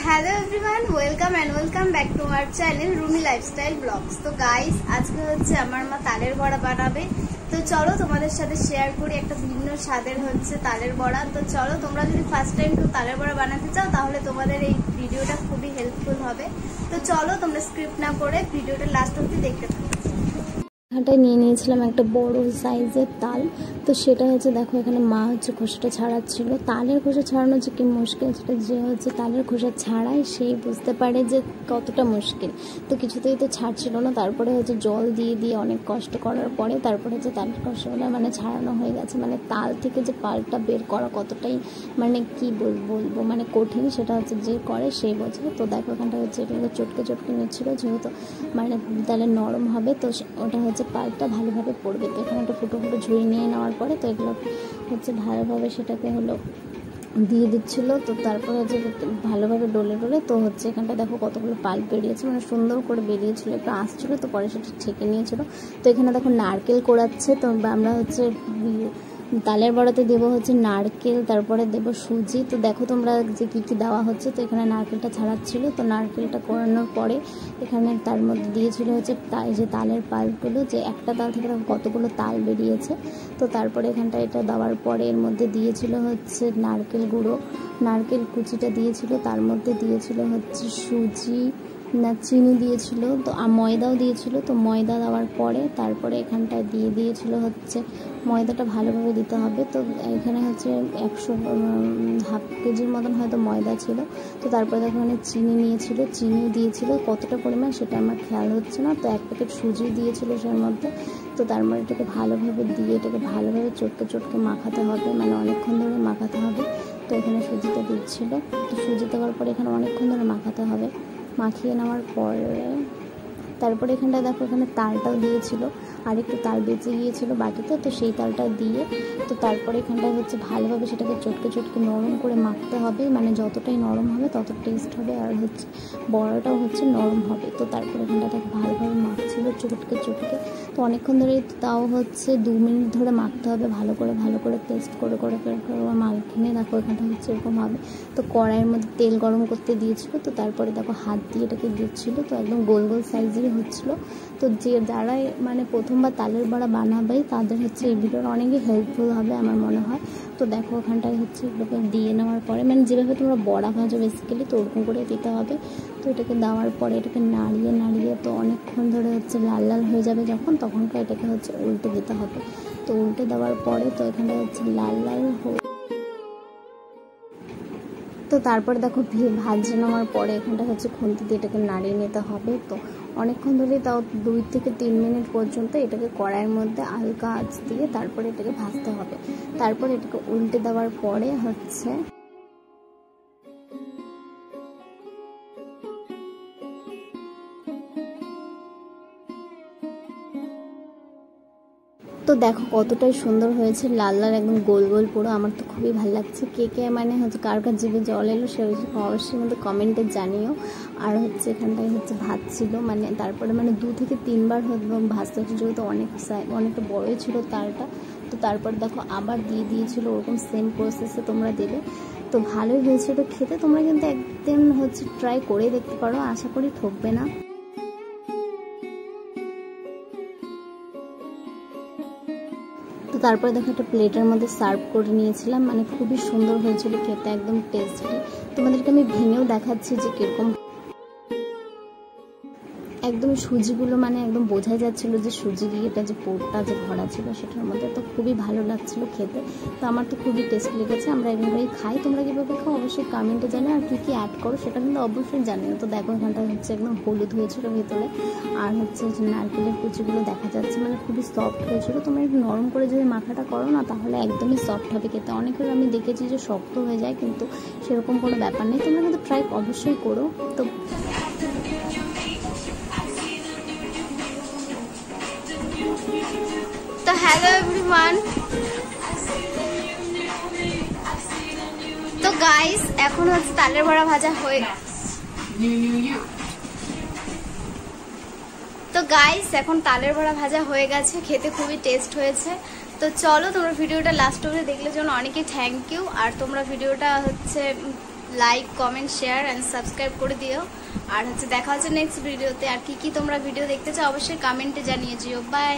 Hello everyone welcome and welcome back to our channel Rumi lifestyle blogs. तो guys আজকে হচ্ছে আমার মা তালের বড়া বানাবে। তো চলো তোমাদের সাথে শেয়ার করি একটা ভিন্ন স্বাদের হচ্ছে তালের বড়া। তো চলো তোমরা যদি ফার্স্ট টাইম কেউ তালের বড়া বানাতে চাও তাহলে তোমাদের এই ভিডিওটা খুবই হেল্পফুল হবে। তো চলো তোমরা স্ক্রিপ্ট না করে ভিডিওটা লাস্ট অবধি দেখতে থাকো। এখানটায় নিয়ে নিয়েছিলাম একটা বড় সাইজের তাল। তো সেটা হচ্ছে দেখো এখানে মা হচ্ছে খোসাটা ছাড়াচ্ছিল। তালের খোসা ছাড়ানো যে কি মুশকিল সেটা যে হচ্ছে তালের খোসা ছাড়াই সেই বুঝতে পারে যে কতটা মুশকিল। তো কিছুতেই তো ছাড়ছিল না, তারপরে হচ্ছে জল দিয়ে দিয়ে অনেক কষ্ট করার পরে তারপরে হচ্ছে তালের খোসাগুলো মানে ছাড়ানো হয়ে গেছে। মানে তাল থেকে যে পালটা বের করা কতটাই মানে কি বলবো মানে কঠিন সেটা হচ্ছে যে করে সেই বোঝে। তো দেখো এখানটা হচ্ছে এগুলো চটকে চটকে নিচ্ছিলো যেহেতু মানে তাহলে নরম হবে, তো ওটা হচ্ছে পালটা ভালোভাবে পড়বে। তো এখানে একটা ফুটো ফুটো ঝুড়ি নিয়ে নেওয়ার পরে তো এগুলো হচ্ছে ভালোভাবে সেটাকে হলো দিয়ে দিচ্ছিলো। তো তারপরে হচ্ছে ভালোভাবে ডলে ডলে তো হচ্ছে এখানটা দেখো কতগুলো পাল বেরিয়েছে, মানে সুন্দর করে বেরিয়েছিলো, একটু আসছিলো তো পরে সেটা ছেঁকে নিয়েছিলো। তো এখানে দেখো নারকেল কোড়াচ্ছে। তো আমরা হচ্ছে তালের বড়াতে দেবো হচ্ছে নারকেল, তারপরে দেবো সুজি। তো দেখো তোমরা যে কী কী দেওয়া হচ্ছে। তো এখানে নারকেলটা ছাড়াচ্ছিল, তো নারকেলটা কোড়ানোর পরে এখানে তার মধ্যে দিয়েছিল হচ্ছে যে তালের পালগুলো, যে একটা তাল থেকে কতগুলো তাল বেরিয়েছে। তো তারপরে এখানটা এটা দেওয়ার পরে এর মধ্যে দিয়েছিল হচ্ছে নারকেল গুঁড়ো, নারকেল কুচিটা দিয়েছিল, তার মধ্যে দিয়েছিল হচ্ছে সুজি না চিনি দিয়েছিল, তো ময়দাও দিয়েছিল। তো ময়দা দেওয়ার পরে তারপরে এখানটায় দিয়ে দিয়েছিল হচ্ছে ময়দাটা ভালোভাবে দিতে হবে। তো এখানে হচ্ছে 100 কেজির মতন হয়তো ময়দা ছিল। তো তারপরে দেখো এখানে চিনি নিয়েছিল, চিনিও দিয়েছিল, কতটা পরিমাণ সেটা আমার খেয়াল হচ্ছে না। তো 1 প্যাকেট সুজি দিয়েছিল সের মধ্যে। তো তার মধ্যে এটাকে ভালোভাবে দিয়ে এটাকে ভালোভাবে চটকে চটকে মাখাতে হবে, মানে অনেকক্ষণ ধরে মাখাতে হবে। তো এখানে সুজিটা দিচ্ছিল, তো সুজি দেওয়ার পরে এখানে অনেকক্ষণ ধরে মাখাতে হবে। মাখিয়ে নেওয়ার পরে তারপরে এখানটা দেখো এখানে তালটাও দিয়েছিল, আর একটু তাল বেঁচে গিয়েছিলো বাটিতে, তো সেই তালটা দিয়ে তো তারপরে এখানটায় হচ্ছে ভালোভাবে সেটাকে চটকে চটকে নরম করে মাখতে হবে, মানে যতটাই নরম হবে তত টেস্ট হবে আর হচ্ছে বড়াটাও হচ্ছে নরম হবে। তো তারপরে এখানটা দেখো ভালোভাবে মাখছিল চটকে চটকে। তো অনেকক্ষণ ধরে তাও হচ্ছে 2 মিনিট ধরে মাখতে হবে ভালো করে পেস্ট করে মাখিয়ে দেখো এখানটা হচ্ছে এরকম হবে। তো কড়াইয়ের মধ্যে তেল গরম করতে দিয়েছিল, তো তারপরে দেখো হাত দিয়ে এটাকে দিচ্ছিলো, তো একদম গোল গোল সাইজেরই হচ্ছিলো। তো যারা মানে প্রথমবার তালের বড়া বানাবে তাদের হচ্ছে এই ভিডিওটা অনেকই হেল্পফুল হবে আমার মনে হয়। তো দেখো ওখানটায় হচ্ছে এগুলোকে দিয়ে নেওয়ার পরে মানে যেভাবে তোমরা বড়া ভাজো বেসিক্যালি তো ওরকম করে দিতে হবে। তো এটাকে দেওয়ার পরে এটাকে নাড়িয়ে তো অনেকক্ষণ ধরে হচ্ছে লাল লাল হয়ে যাবে যখন, তখনকার এটাকে হচ্ছে উল্টে দিতে হবে। তো উল্টে দেওয়ার পরে তো এখানটা হচ্ছে লাল লাল তো তারপরে দেখো ভাজে নেওয়ার পরে এখানটা হচ্ছে খুন্তি দিয়ে এটাকে নাড়িয়ে নিতে হবে। তো অনেকক্ষণ ধরে তাও 2 থেকে 3 মিনিট পর্যন্ত এটাকে কড়াইয়ের মধ্যে হালকা আঁচ দিয়ে তারপরে এটাকে ভাজতে হবে। তারপরে এটাকে উল্টে দেওয়ার পরে হচ্ছে তো দেখো কতটাই সুন্দর হয়েছে, লাল লাল একদম গোল গোল পুরো। আমার তো খুবই ভালো লাগছে। কে মানে হচ্ছে কার কার জিভে জল এলো সে অবশ্যই মধ্যে কমেন্টে জানিও। আর হচ্ছে এখানটায় হচ্ছে ভাজছিল, মানে তারপরে মানে 2 থেকে 3 বার ভাজতে হচ্ছে যেহেতু অনেকটা বড়ই ছিল তালটা। তো তারপর দেখো আবার দিয়ে দিয়েছিল, ওরকম সেম প্রসেসে তোমরা দেবে। তো ভালোই হয়েছিল খেতে। তোমরা কিন্তু একদিন হচ্ছে ট্রাই করে দেখতে পারো, আশা করি ঠকবে না। তো তারপরে দেখো একটা প্লেটের মধ্যে সার্ভ করে নিয়েছিলাম, মানে খুবই সুন্দর হয়েছিল খেতে, একদম টেস্টি। তোমাদেরকে আমি ভেঙেও দেখাচ্ছি যে কীরকম একদম সুজিগুলো মানে একদম বোঝাই যাচ্ছিল যে সুজি দিয়ে এটা যে পোরটা যে ভরা ছিল সেটার মধ্যে। তো খুবই ভালো লাগছিল খেতে। তো আমার তো খুবই টেস্ট লেগেছে। আমরা এভাবেই খাই, তোমরা কীভাবে খাও অবশ্যই কমেন্টে জানিও, আর কী কী অ্যাড করো সেটা কিন্তু অবশ্যই জানিও। তো দেখো এখানটা হচ্ছে একদম হলুদ হয়েছিল ভেতরে, আর হচ্ছে নারকেলের কুচিগুলো দেখা যাচ্ছে, মানে খুবই সফট হয়েছিল। তোমরা একটু নরম করে যদি মাখাটা করো না তাহলে একদমই সফট হবে খেতে। অনেকের আমি দেখেছি যে শক্ত হয়ে যায়, কিন্তু সেরকম কোনো ব্যাপার নেই। তোমরা কিন্তু ট্রাই অবশ্যই করো। তো হ্যালো এভরিওয়ান, তো গাইস এখন হচ্ছে তালের বড়া ভাজা হয়ে গেছে। খেতে খুবই টেস্ট হয়েছে। তো চলো তোমরা ভিডিওটা লাস্ট অবধি দেখলে জন্য অনেকে থ্যাংক ইউ। আর তোমরা ভিডিওটা হচ্ছে like comment share and subscribe করে দিও। আর হচ্ছে দেখা হচ্ছে নেক্সট ভিডিওতে। আর কি তোমরা ভিডিও দেখতে চাও অবশ্যই কমেন্টে জানিয়ে দিও। বাই।